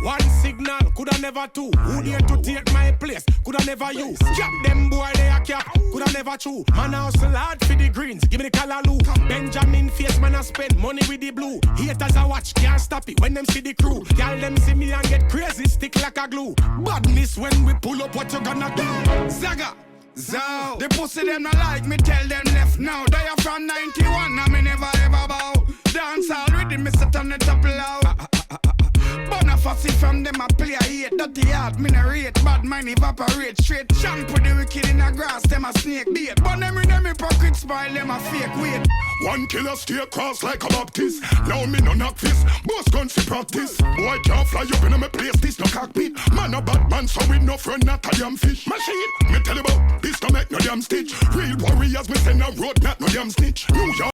One signal, coulda never two. Who dare to take my place? Coulda never you. Jack them boy they a cap, coulda never chew. Man hustle hard for the greens, give me the callaloo. Benjamin face man a spend money with the blue. Haters a watch, can't stop it when them see the crew. Y'all them see me and get crazy, stick like a glue. Badness when we pull up, what you gonna do? Zaga! Zow. The pussy them not like me, tell them left now. They are from 91, and me never ever bow. Dance already, me sit on the top loud. But a fussy from them, I play a hate. Dirty heart, me no rate. Bad mind evaporate straight. Shampoo the wicked in the grass, them a snake bait. But them in them hypocrite spoil, them a fake weight. One killer stay across like a Baptist. Now me no knock fist, boss guns to practice. Boy can't fly up in my place, this no cockpit. Man a bad man, so we no friend, not a damn fish. Machine, me tell you about this to make no damn stitch. Real warriors, me send a road, not no damn snitch. New York.